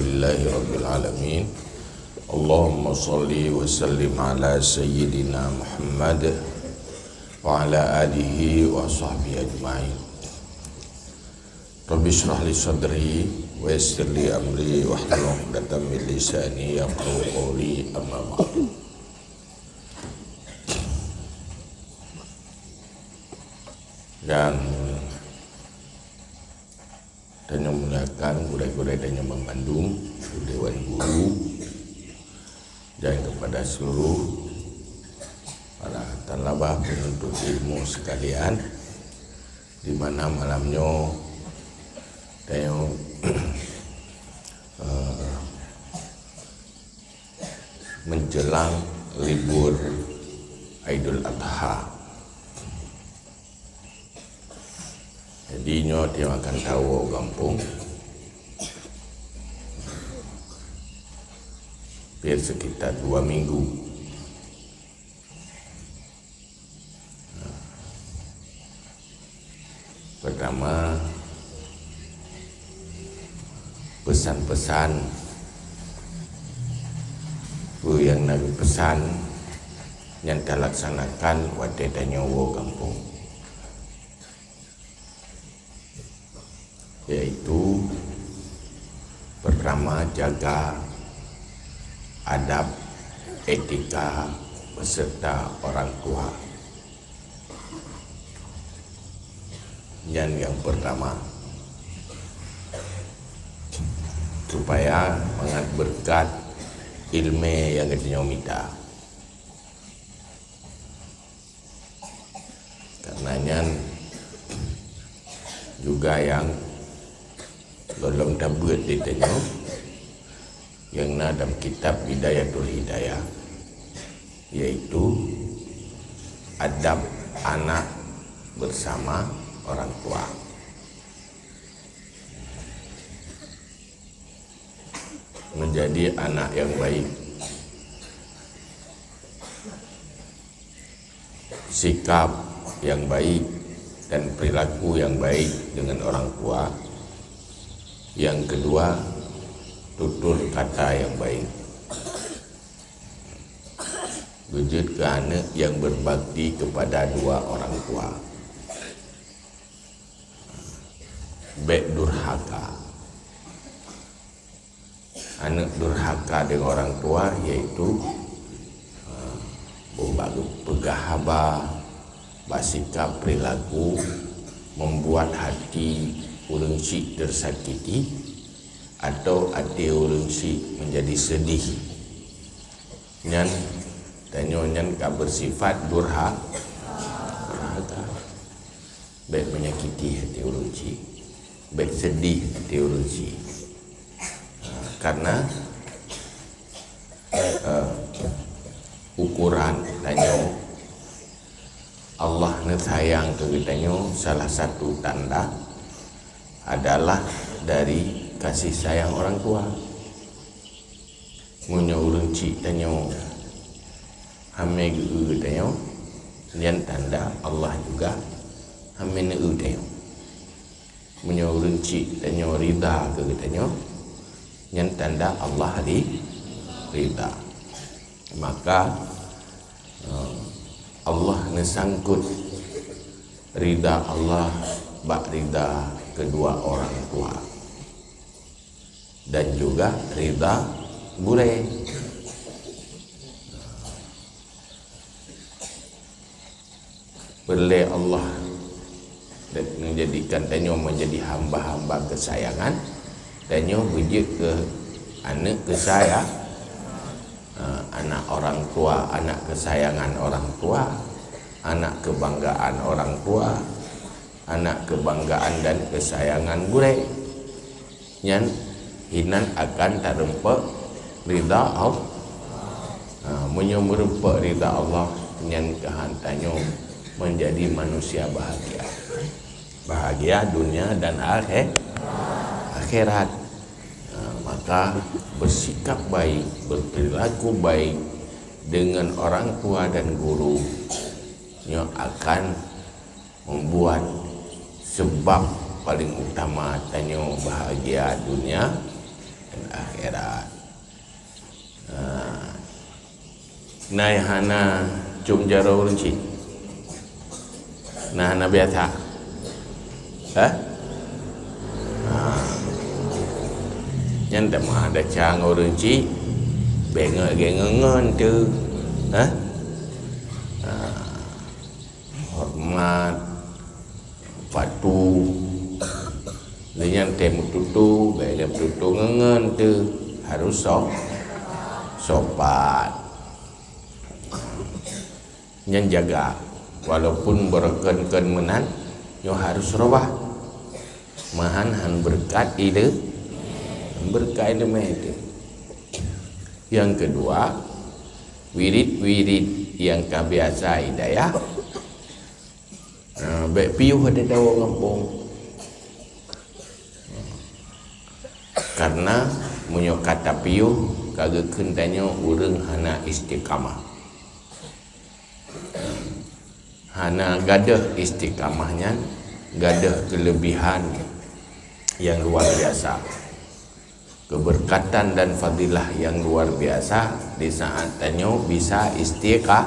Alhamdulillahi Rabbil Alamin. Allahumma salli wa sallim ala Sayyidina Muhammad wa ala alihi wa sahbihi ajma'in. Rabbi shrah li sadri wa yassir li amri wa hlul 'uqdatam min lisani yafqahu qawli, amma ba'du. Dan tanya mulakan gudai-gudai tanya Bang Bandung, Dewan Guru, dan kepada seluruh para talabah penuntut ilmu sekalian, di mana malamnya tanya menjelang libur Idul Adha. Jadi dia akan tahu kampung biar sekitar 2 minggu. Pertama, pesan-pesan yang Nabi pesan yang dilaksanakan waktu nyawa kampung, yaitu pertama, jaga adab etika beserta orang tua. Dan yang pertama, supaya mengat berkat ilmu yang kita minta. Karenanya juga yang dalam tabut ditanya yang dalam kitab Bidayatul Hidayah, yaitu adab anak bersama orang tua. Menjadi anak yang baik, sikap yang baik dan perilaku yang baik dengan orang tua. Yang kedua, tutur kata yang baik. Wujud ke anak yang berbakti kepada dua orang tua. Baik durhaka. Anak durhaka dengan orang tua yaitu pegahaba, bersikap perilaku membuat hati ulun si tersakiti atau hati ulun si menjadi sedih. Nyan tanyonya bersifat durhaka, baik menyakiti hati ulun si, baik sedih hati ulun si. Karena ukuran tanyo Allah sayang ke kita, salah satu tanda adalah dari kasih sayang orang tua. Munyo ulun cik tanyo hame gu tanyo, dan tanda Allah juga hame ne tanyo. Munyo ulun cik tanyo rida ke tanyo, yang tanda Allah rida. Maka Allah nesangkut rida Allah bak rida kedua orang tua, dan juga rida bure. Boleh Allah menjadikan tanyo menjadi hamba-hamba kesayangan, tanyo wujud ke anak kesayang, anak orang tua, anak kesayangan orang tua, anak kebanggaan orang tua, anak kebanggaan dan kesayangan gure. Yang hinan akan terempak rida Allah. Menyemurempak rida Allah yang kehantanyo menjadi manusia bahagia, bahagia dunia dan akhirat. Maka bersikap baik, berperilaku baik dengan orang tua dan guru yang akan membuat sebab paling utama tanyo bahagia dunia dan akhirat. Nai hana cum jaro runci. Nah hana biasa. Nhân tak mah ada cang orang ci bengak gengengan tu hormat patu dengan temu tutu bengak tutu ngengen tu harus sopan nhân jaga walaupun berken-ken menan nyo harus robah mahan han berkat ide berkait dengan itu. Yang kedua, wirid-wirid yang kebiasa hidayah. Baik piuh ada dawa kampung. Karena munyo kata piuh kagak kendanya urang hana istiqamah. Hana gadah istiqamahnya, gadah kelebihan yang luar biasa. Keberkatan dan fadilah yang luar biasa di saat tanyo bisa istiqamah.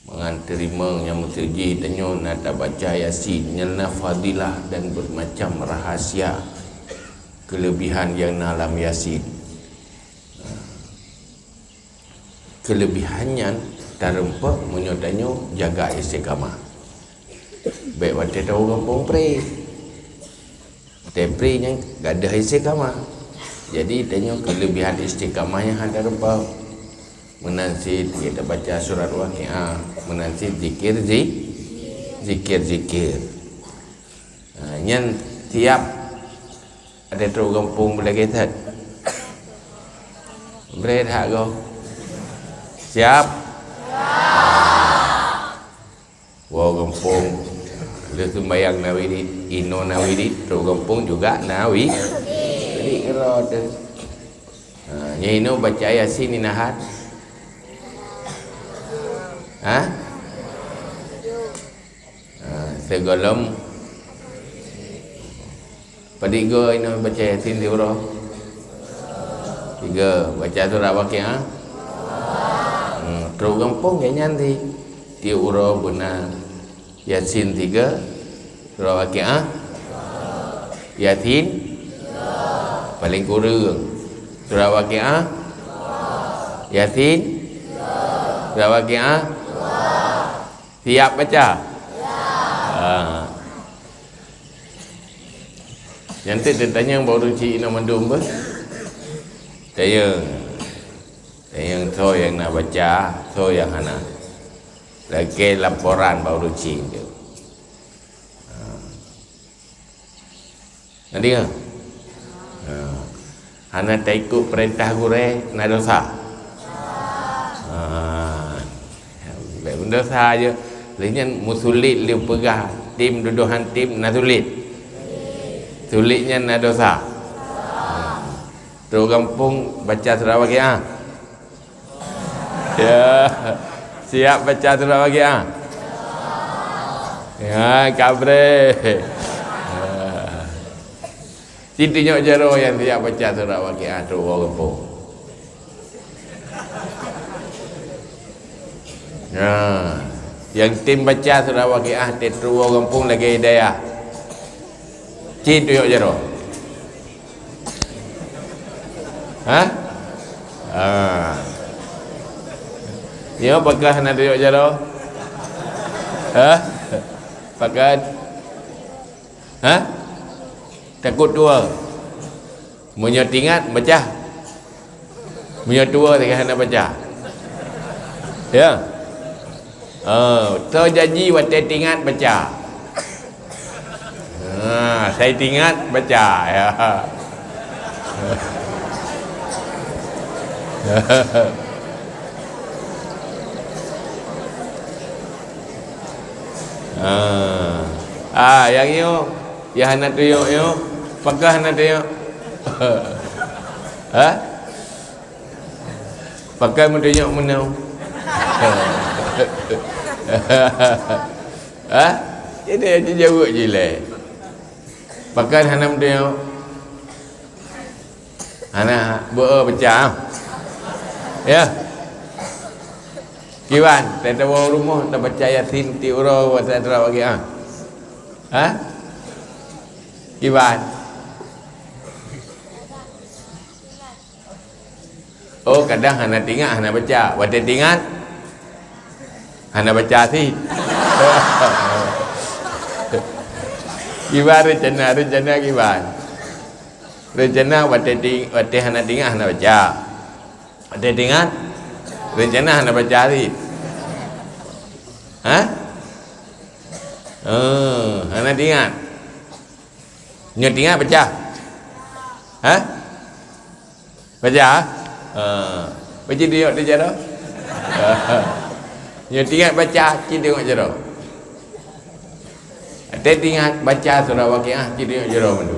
Menganterima yang mutuji tanyo nata baca yasin nyelna fadilah dan bermacam rahasia kelebihan yang dalam yasin. Kelebihannya tarempa menyodanyo jaga istiqamah. Baik waktu tahu kampung pre tepri yang gak ada istiqamah. Jadi tanya kelebihan istiqamahnya ada apa? Menansi kita baca surat Waqiah, menansi zikir. Yang tiap ada tahu kampung boleh kita berat hak kau siap? Wow kampung le sembayang nawidit ino nawidit tu kampung juga nawi jadi kerod ino baca yasin ni nahat segolom padigo ino baca yasin di urah 3 baca surah Waqiah tu kampung ya nyanti di urah benar Yasin 3 surah Waqiah Yasin paling kurang surah Waqiah Yasin surah Waqiah siap baca nanti ditanya yang baru cik nak mendung ber tayang so yang nak baca so yang hana lagi laporan baru cing tu. Nanti kan? Hana tak ikut perintah gure nak dosa. Dosa aja. Lainnya musulit liu pegah tim duduhan tim nak sulit. Sulitnya nak dosa. Terus kampung baca surah Waqiah. Ya. Siap baca surah Waqiah? Ya, kabre. Siti nyok jero yang siap baca surah Waqiah tu orang kampung. Ya, yang tim baca surah Waqiah tu orang kampung lagi hidayah. Siti nyok jero. Ya, apakah nak tengok jaro? Pakat? Takut tua? Menyot ingat, baca? Menyot tua, tak nak baca? Ya? So janji waktu ingat, baca? Saya ingat, baca? Ya. Yang iyo yang nak tuyuk iyo pakah nak tuyuk pakai menuyuk menau jadi aja jawab je lah Pakai hanam dia. Hana baca. Ya. Kiwan, tadi rumah tak baca Yasin ti uro wa sadra bagi ah. Ha? Kiwan. Oh, kadang hana tinggal hana baca. Waktu tinggal hana baca sih. Kiwan rencana kiwan. Rencana waktu hana tinggal hana baca. Waktu tinggal rencana hana baca sih. Ha? Hana tinggal. Nyo tinggal baca. Ha? Baca? Baca dia cara. Nyo tinggal baca, kita tengok cara. Ada tinggal baca surah Waqiah, kita tengok cara mana.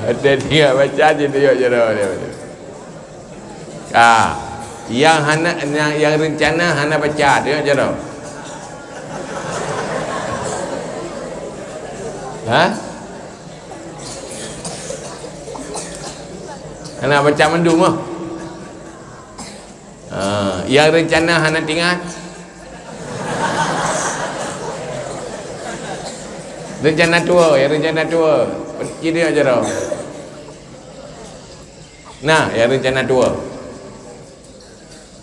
Ada tinggal baca, kita tengok cara mana. Yang rencana hana baca, tengok cara. Ha? Hana baca mendung mah. Yang rencana hana tinggal. Rencana tua, yang rencana tua. Pergi dia cara. Nah, yang rencana tua.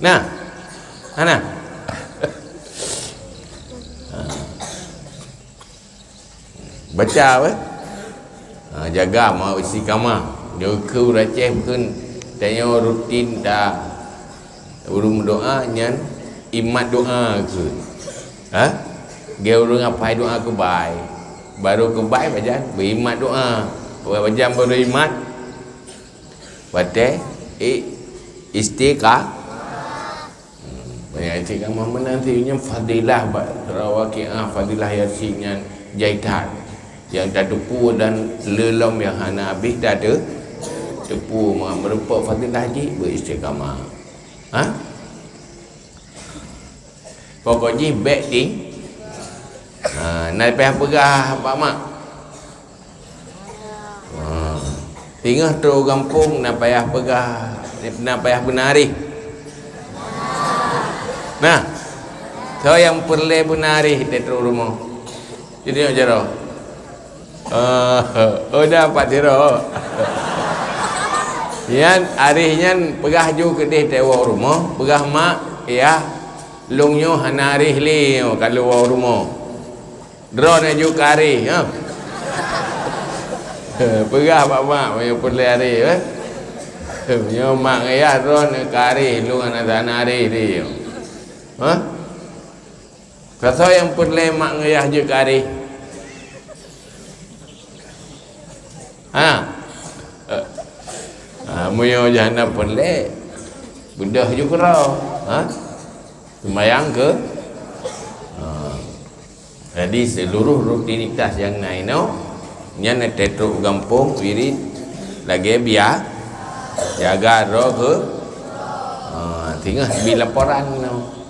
Nah, Hana. Baca apa? Jaga mau isi kamar. Dia ke raceh pun tanya rutin dah. Urung doa nyan imat doa ke. Ha? Dia urung apa doa ke baik. Baru ke baik baca berimat doa. Baca baru imat. Baca istiqah. Banyak cik kamu menantinya fadilah Waqiah, fadilah Yasin yang jahitan yang tak tepu dan lelom yang hana habis dah ada tepu merupakan fadilah haji beristiqamah. Ha? Pokoknya baik ni nak payah pegah Pak Mak. Tinggal tu kampung nak payah pegah, nak payah benari. Nah, so yang perle benari di rumah. Jadi nak jero. Dapat jero. Yan arihnya pegah ju kedih tewa rumah, pegah mak ya lungnyo hana arih li kalau wa rumah. Drone ju kari, ha. Pegah pak mak yang perle arih, Yo mak ya drone kari lung hana arih li. Ha? Kata yang pun lemak ngayah je kari. Muyo jana pun le. Budah je kerau. Sembayang ke? Jadi seluruh rutinitas yang naik no, nyana tetruk gampung wirid lagi biar jaga roh ke. Tinggal bila laporan no.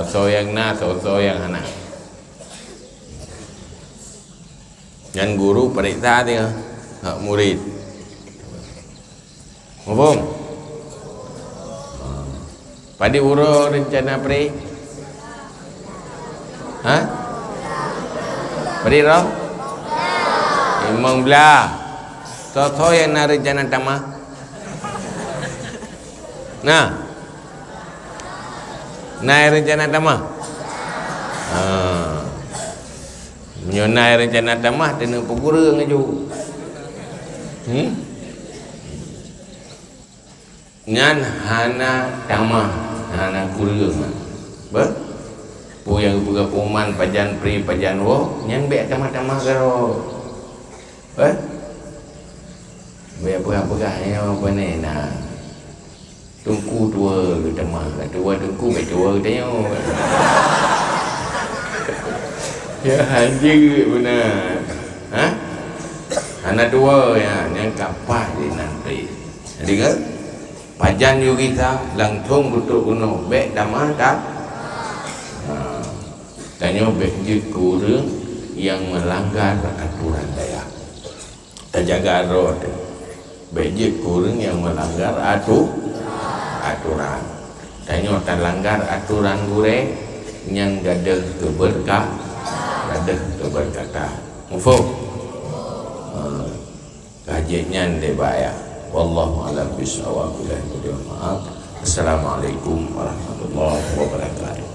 So yang so yang anak. Yang guru periksa dia hak murid. Faham? Pada uro rencana pre. Ha? Pada roh? Imam belah. So yang nak rencana tamah. Nah. Naik rencana tamah. Menyonai rencana tamah kena pegurang aju. Ngan hana tamah, hana kurang. Ber? Po yang buka poman pajan pri pajan wo, nyan be tamah-tamah karo. Ber? Be apa-apa apa ni nah. Tungku tua kita mah, tua tungku be tua tanya. Ya haji benar. Ha? Anak dua yang kapal di nanti. Jadi kan pajan juga kita langsung betul guna bek damah tak. Tanya bek je kurang yang melanggar aturan daya. Tak jaga road. Bek je kurang yang melanggar aturan. Tanya tak langgar aturan gure yang gadah keberkah, gadah keberkatan. Mufuk. Kajiannya debaya. Wallahu a'lam bishawab. Assalamualaikum warahmatullahi wabarakatuh.